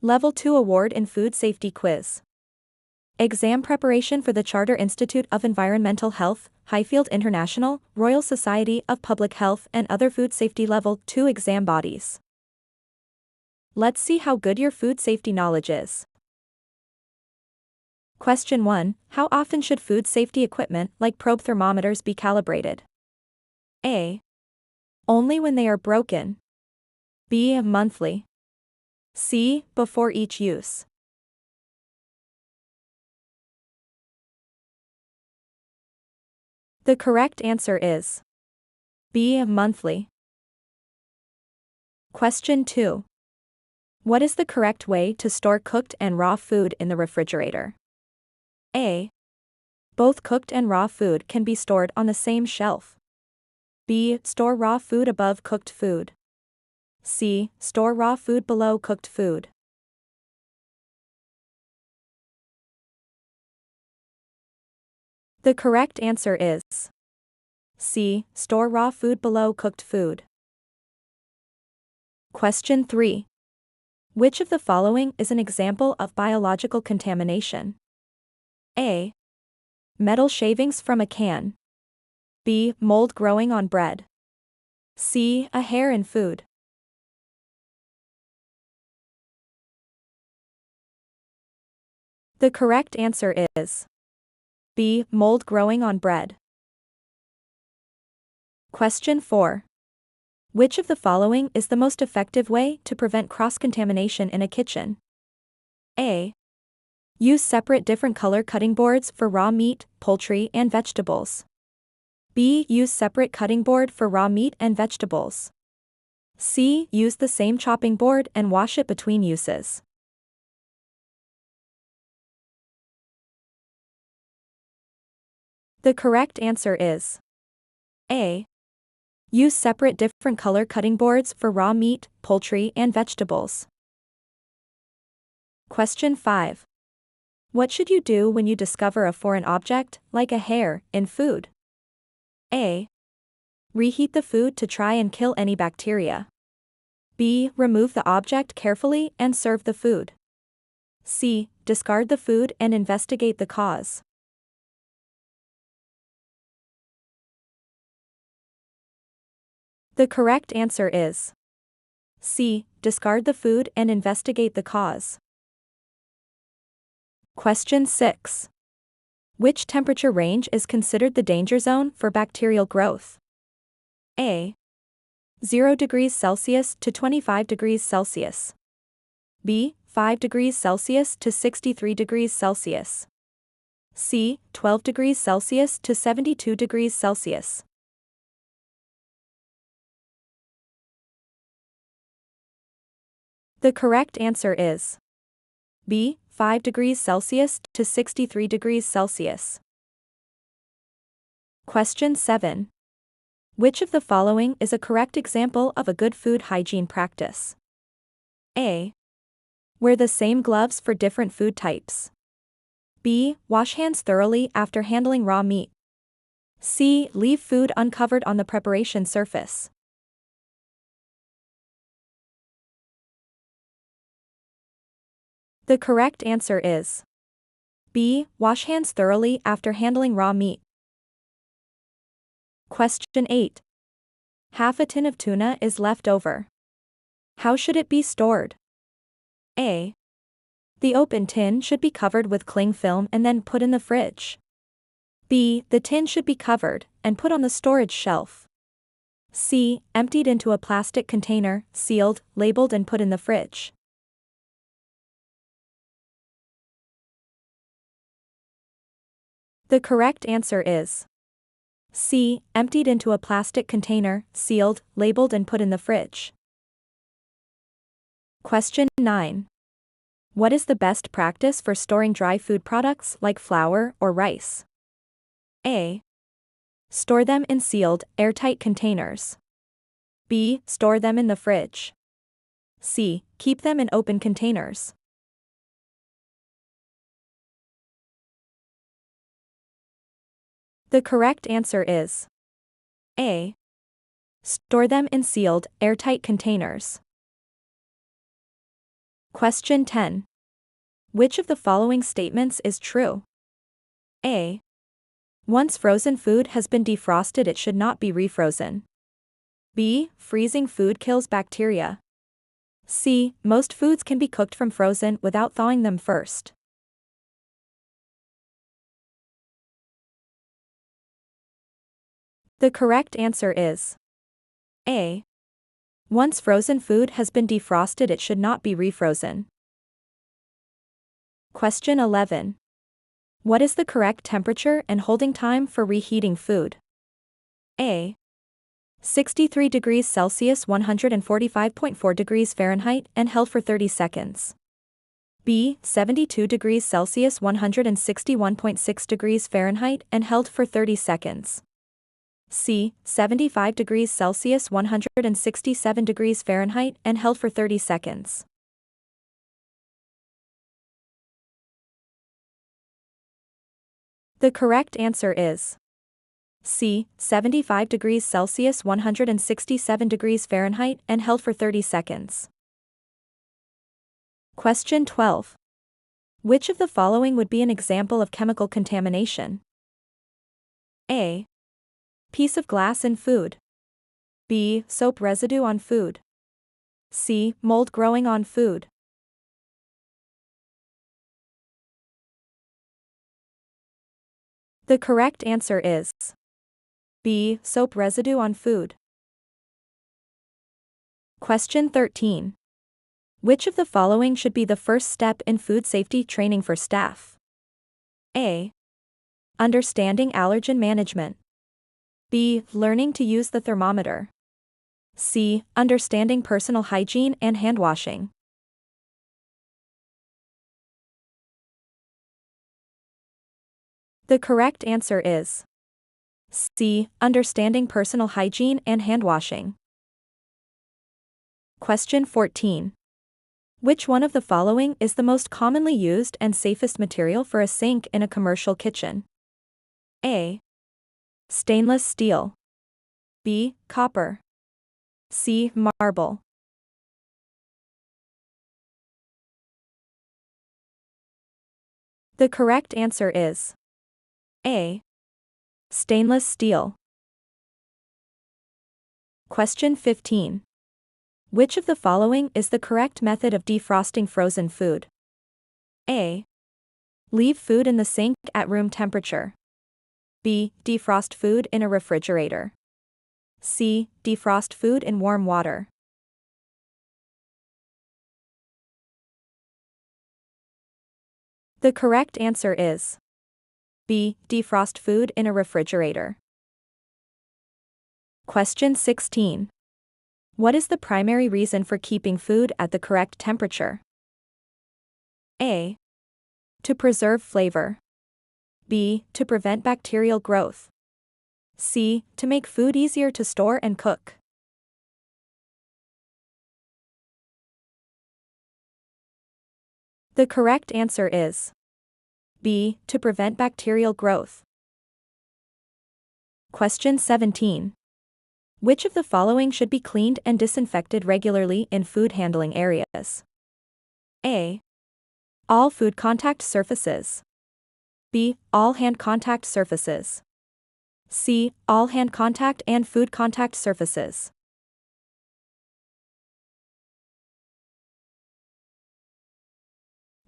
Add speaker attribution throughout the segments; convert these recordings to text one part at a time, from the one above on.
Speaker 1: Level 2 Award in Food Safety Quiz. Exam preparation for the Charter Institute of Environmental Health, Highfield International, Royal Society of Public Health and other food safety Level 2 exam bodies. Let's see how good your food safety knowledge is. Question 1. How often should food safety equipment like probe thermometers be calibrated? A. Only when they are broken. B. Monthly. C. Before each use. The correct answer is B. Monthly. Question 2. What is the correct way to store cooked and raw food in the refrigerator? A. Both cooked and raw food can be stored on the same shelf. B. Store raw food above cooked food. C. Store raw food below cooked food. The correct answer is C. Store raw food below cooked food. Question 3. Which of the following is an example of biological contamination? A. Metal shavings from a can. B. Mold growing on bread. C. A hair in food. The correct answer is B. Mold growing on bread. Question 4. Which of the following is the most effective way to prevent cross-contamination in a kitchen? A. Use separate different color cutting boards for raw meat, poultry, and vegetables. B. Use separate cutting board for raw meat and vegetables. C. Use the same chopping board and wash it between uses. The correct answer is A. Use separate different color cutting boards for raw meat, poultry, and vegetables. Question 5. What should you do when you discover a foreign object, like a hair, in food? A. Reheat the food to try and kill any bacteria. B. Remove the object carefully and serve the food. C. Discard the food and investigate the cause. The correct answer is C. Discard the food and investigate the cause. Question 6. Which temperature range is considered the danger zone for bacterial growth? A. 0 degrees Celsius to 25 degrees Celsius. B. 5 degrees Celsius to 63 degrees Celsius. C. 12 degrees Celsius to 72 degrees Celsius. The correct answer is B. 5 degrees Celsius to 63 degrees Celsius. Question 7. Which of the following is a correct example of a good food hygiene practice? A. Wear the same gloves for different food types. B. Wash hands thoroughly after handling raw meat. C. Leave food uncovered on the preparation surface. The correct answer is B. Wash hands thoroughly after handling raw meat. Question 8. Half a tin of tuna is left over. How should it be stored? A. The open tin should be covered with cling film and then put in the fridge. B. The tin should be covered and put on the storage shelf. C. Emptied into a plastic container, sealed, labeled and put in the fridge. The correct answer is C. Emptied into a plastic container, sealed, labeled and put in the fridge. Question 9. What is the best practice for storing dry food products like flour or rice? A. Store them in sealed, airtight containers. B. Store them in the fridge. C. Keep them in open containers. The correct answer is A. Store them in sealed, airtight containers. Question 10. Which of the following statements is true? A. Once frozen food has been defrosted, it should not be refrozen. B. Freezing food kills bacteria. C. Most foods can be cooked from frozen without thawing them first. The correct answer is A. Once frozen food has been defrosted, it should not be refrozen. Question 11. What is the correct temperature and holding time for reheating food? A. 63 degrees Celsius 145.4 degrees Fahrenheit and held for 30 seconds. B. 72 degrees Celsius 161.6 degrees Fahrenheit and held for 30 seconds. C. 75 degrees Celsius 167 degrees Fahrenheit and held for 30 seconds. The correct answer is C. 75 degrees Celsius 167 degrees Fahrenheit and held for 30 seconds. Question 12. Which of the following would be an example of chemical contamination? A. Piece of glass in food. B. Soap residue on food. C. Mold growing on food. The correct answer is B. Soap residue on food. Question 13. Which of the following should be the first step in food safety training for staff? A. Understanding allergen management. B. Learning to use the thermometer. C. Understanding personal hygiene and hand washing. The correct answer is C. Understanding personal hygiene and hand washing. Question 14. Which one of the following is the most commonly used and safest material for a sink in a commercial kitchen? A. Stainless steel. B. Copper. C. Marble. The correct answer is A. Stainless steel. Question 15. Which of the following is the correct method of defrosting frozen food? A. Leave food in the sink at room temperature. B. Defrost food in a refrigerator. C. Defrost food in warm water. The correct answer is B. Defrost food in a refrigerator. Question 16. What is the primary reason for keeping food at the correct temperature? A. To preserve flavor. B. To prevent bacterial growth. C. To make food easier to store and cook. The correct answer is B. To prevent bacterial growth. Question 17. Which of the following should be cleaned and disinfected regularly in food handling areas? A. All food contact surfaces. B. All hand contact surfaces. C. All hand contact and food contact surfaces.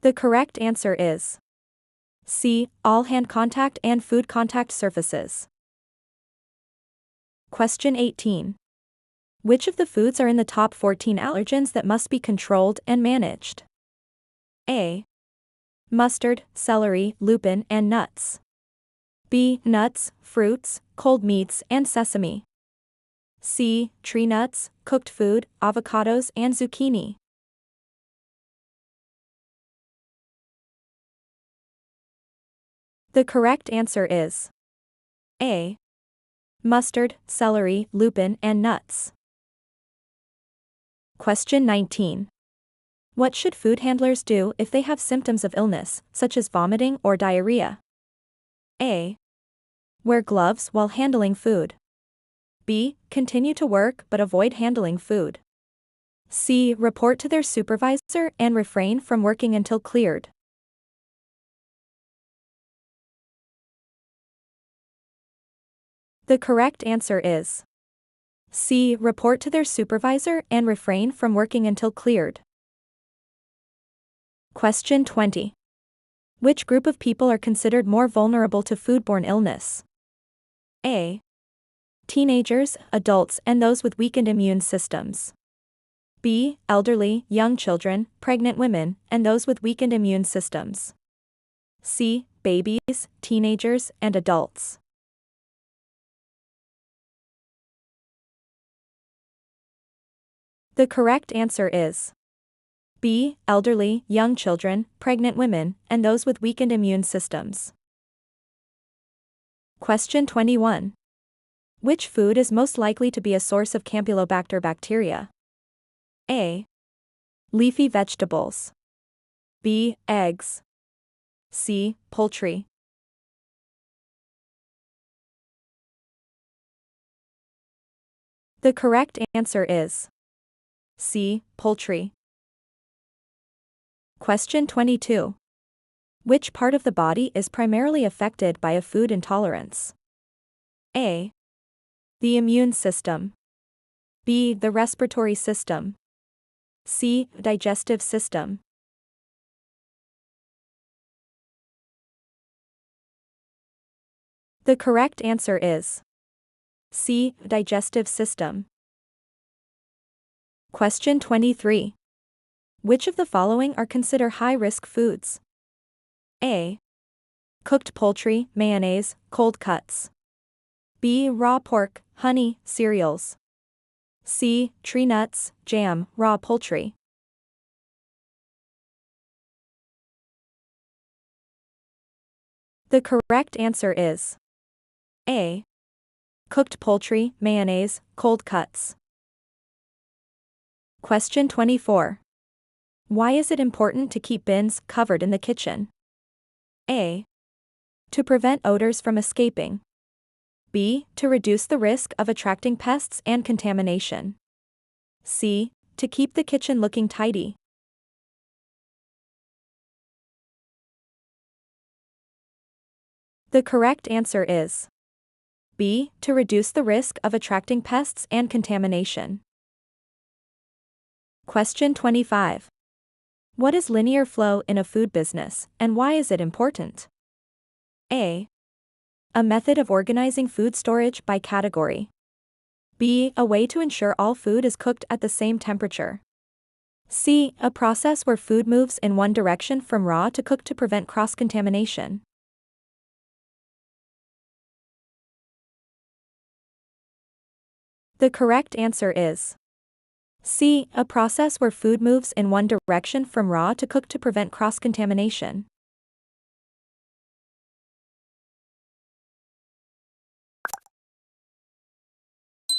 Speaker 1: The correct answer is C. All hand contact and food contact surfaces. Question 18. Which of the foods are in the top 14 allergens that must be controlled and managed? A. Mustard, celery, lupin, and nuts. B. Nuts, fruits, cold meats, and sesame. C. Tree nuts, cooked food, avocados, and zucchini. The correct answer is A. Mustard, celery, lupin, and nuts. Question 19. What should food handlers do if they have symptoms of illness, such as vomiting or diarrhea? A. Wear gloves while handling food. B. Continue to work but avoid handling food. C. Report to their supervisor and refrain from working until cleared. The correct answer is C. Report to their supervisor and refrain from working until cleared. Question 20. Which group of people are considered more vulnerable to foodborne illness? A. Teenagers, adults, and those with weakened immune systems. B. Elderly, young children, pregnant women, and those with weakened immune systems. C. Babies, teenagers, and adults. The correct answer is B. Elderly, young children, pregnant women, and those with weakened immune systems. Question 21. Which food is most likely to be a source of Campylobacter bacteria? A. Leafy vegetables. B. Eggs. C. Poultry. The correct answer is C. Poultry. Question 22. Which part of the body is primarily affected by a food intolerance? A. The immune system. B. The respiratory system. C. Digestive system. The correct answer is C. Digestive system. Question 23. Which of the following are considered high-risk foods? A. Cooked poultry, mayonnaise, cold cuts. B. Raw pork, honey, cereals. C. Tree nuts, jam, raw poultry. The correct answer is A. Cooked poultry, mayonnaise, cold cuts. Question 24. Why is it important to keep bins covered in the kitchen? A. To prevent odors from escaping. B. To reduce the risk of attracting pests and contamination. C. To keep the kitchen looking tidy. The correct answer is B. To reduce the risk of attracting pests and contamination. Question 25. What is linear flow in a food business, and why is it important? A. A method of organizing food storage by category. B. A way to ensure all food is cooked at the same temperature. C. A process where food moves in one direction from raw to cooked to prevent cross-contamination. The correct answer is C. A process where food moves in one direction from raw to cooked to prevent cross-contamination.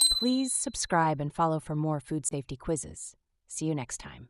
Speaker 2: Please subscribe and follow for more food safety quizzes. See you next time.